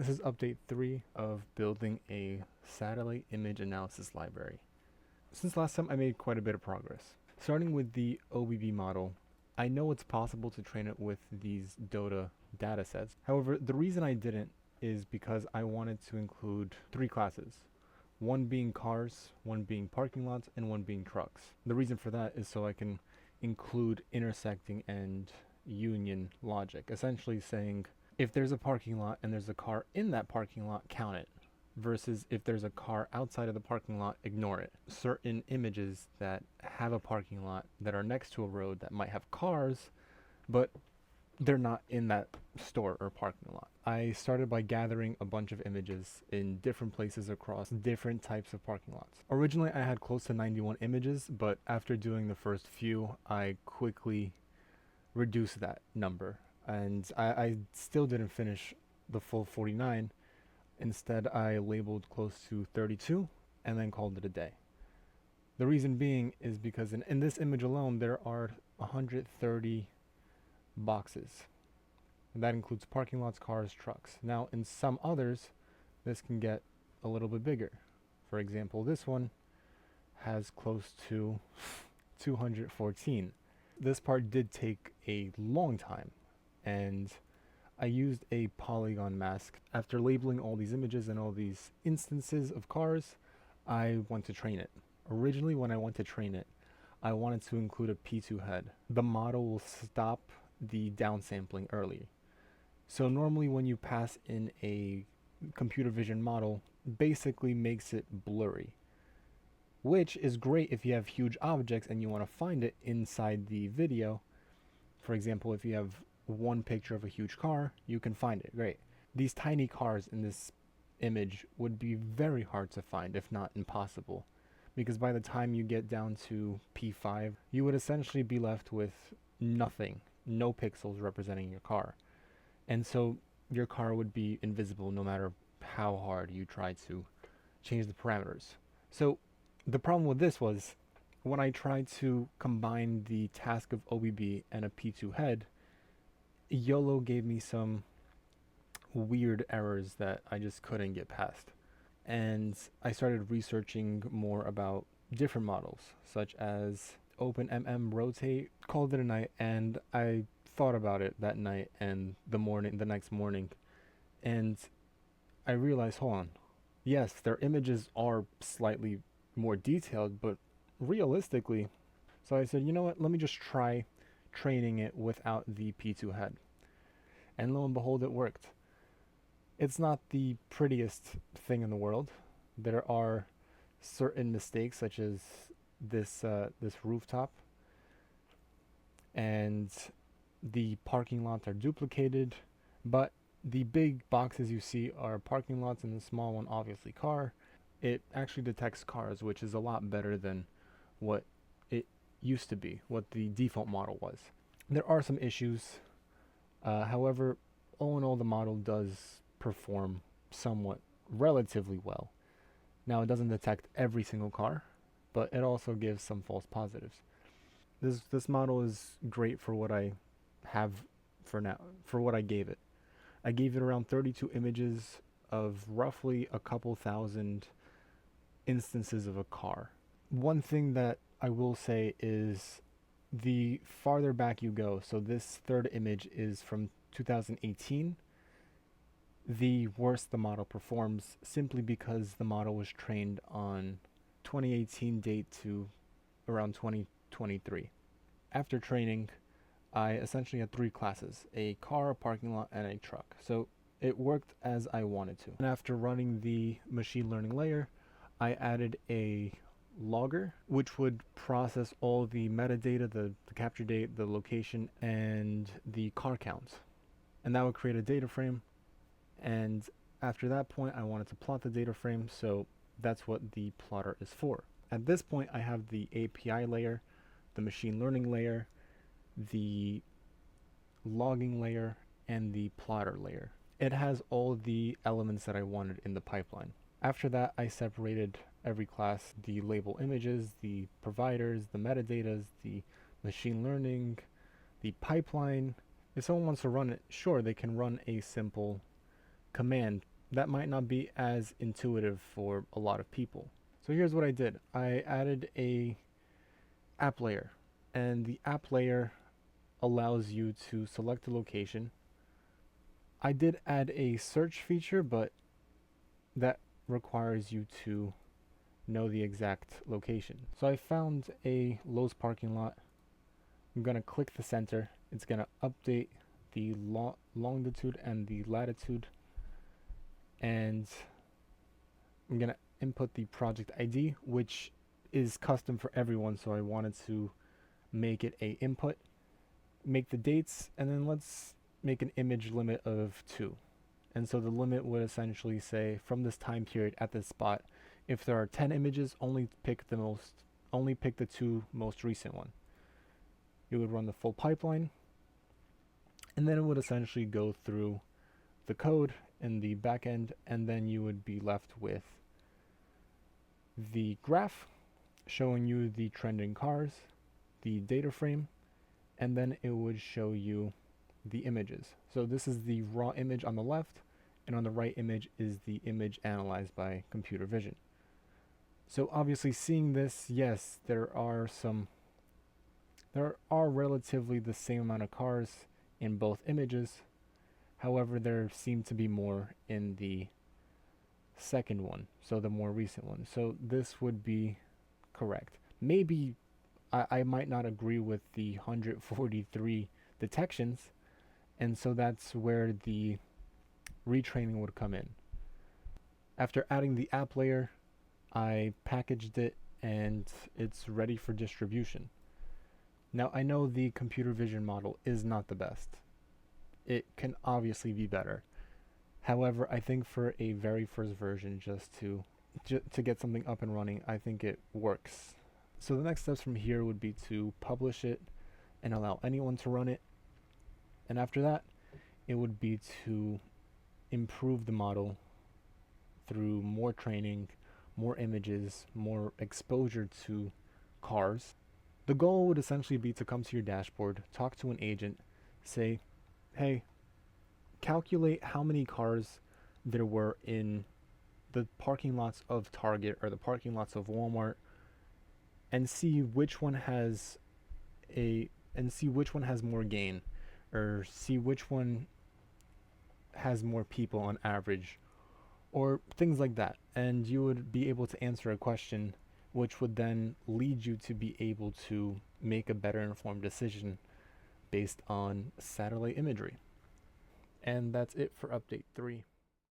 This is update 3 of building a satellite image analysis library. Since last time I made quite a bit of progress. Starting with the OBB model, I know it's possible to train it with these DOTA datasets. However, the reason I didn't is because I wanted to include 3 classes. One being cars, one being parking lots, and one being trucks. The reason for that is so I can include intersecting and union logic, essentially saying if there's a parking lot and there's a car in that parking lot, count it, versus if there's a car outside of the parking lot, ignore it. Certain images that have a parking lot that are next to a road that might have cars, but they're not in that store or parking lot. I started by gathering a bunch of images in different places across different types of parking lots. Originally I had close to 91 images, but after doing the first few, I quickly reduced that number. And I still didn't finish the full 49. Instead, I labeled close to 32 and then called it a day. The reason being is because in this image alone, there are 130 boxes. And that includes parking lots, cars, trucks. Now, in some others, this can get a little bit bigger. For example, this one has close to 214. This part did take a long time, and I used a polygon mask. After labeling all these images and all these instances of cars, I want to train it. Originally, when I want to train it, I wanted to include a P2 head. The model will stop the downsampling early. So normally when you pass in a computer vision model, basically makes it blurry, which is great if you have huge objects and you want to find it inside the video. For example, if you have one picture of a huge car, you can find it, great. These tiny cars in this image would be very hard to find, if not impossible, because by the time you get down to P5, you would essentially be left with nothing, no pixels representing your car. And so your car would be invisible no matter how hard you try to change the parameters. So the problem with this was when I tried to combine the task of OBB and a P2 head, YOLO gave me some weird errors that I just couldn't get past. And I started researching more about different models, such as OpenMM Rotate, called it a night, and I thought about it that night and the next morning, and I realized, hold on, yes, their images are slightly more detailed, but realistically, so I said, you know what, let me just try training it without the P2 head. And lo and behold, it worked. It's not the prettiest thing in the world. There are certain mistakes, such as this rooftop, and the parking lots are duplicated, but the big boxes you see are parking lots, and the small one obviously car. It actually detects cars, which is a lot better than what it used to be, what the default model was. There are some issues, however, all in all, the model does perform somewhat relatively well. Now, it doesn't detect every single car, but it also gives some false positives. This model is great for what I have for now, for what I gave it. I gave it around 32 images of roughly a couple thousand instances of a car. One thing that I will say is the farther back you go, so this third image is from 2018, the worse the model performs, simply because the model was trained on 2018 date to around 2023. After training, I essentially had 3 classes, a car, a parking lot, and a truck. So it worked as I wanted to. And after running the machine learning layer, I added a logger, which would process all the metadata, the capture date, the location, and the car count. And that would create a data frame. And after that point, I wanted to plot the data frame, so that's what the plotter is for. At this point, I have the API layer, the machine learning layer, the logging layer, and the plotter layer. It has all the elements that I wanted in the pipeline. After that, I separated every class, the label images, the providers, the metadatas, the machine learning, the pipeline. If someone wants to run it, sure, they can run a simple command that might not be as intuitive for a lot of people. So here's what I did. I added a app layer, and the app layer allows you to select a location. I did add a search feature, but that requires you to know the exact location. So I found a Lowe's parking lot. I'm gonna click the center. It's gonna update the longitude and the latitude, and I'm gonna input the project ID, which is custom for everyone, so I wanted to make it a input, make the dates, and then let's make an image limit of 2. And so the limit would essentially say, from this time period at this spot, if there are 10 images, only pick the 2 most recent one. You would run the full pipeline, and then it would essentially go through the code in the back end, and then you would be left with the graph showing you the trending cars, the data frame, and then it would show you the images. So this is the raw image on the left, and on the right image is the image analyzed by computer vision. So obviously seeing this, yes, there are relatively the same amount of cars in both images. However, there seem to be more in the second one, so the more recent one. So this would be correct. Maybe I might not agree with the 143 detections, and so that's where the retraining would come in. After adding the app layer, I packaged it and it's ready for distribution. Now I know the computer vision model is not the best. It can obviously be better. However, I think for a very first version, just to get something up and running, I think it works. So the next steps from here would be to publish it and allow anyone to run it. And after that, it would be to improve the model through more training, more images, more exposure to cars. The goal would essentially be to come to your dashboard, talk to an agent, say, hey, calculate how many cars there were in the parking lots of Target or the parking lots of Walmart, and see which one has more gain, or see which one has more people on average, or things like that. And you would be able to answer a question which would then lead you to be able to make a better informed decision based on satellite imagery. And that's it for update 3.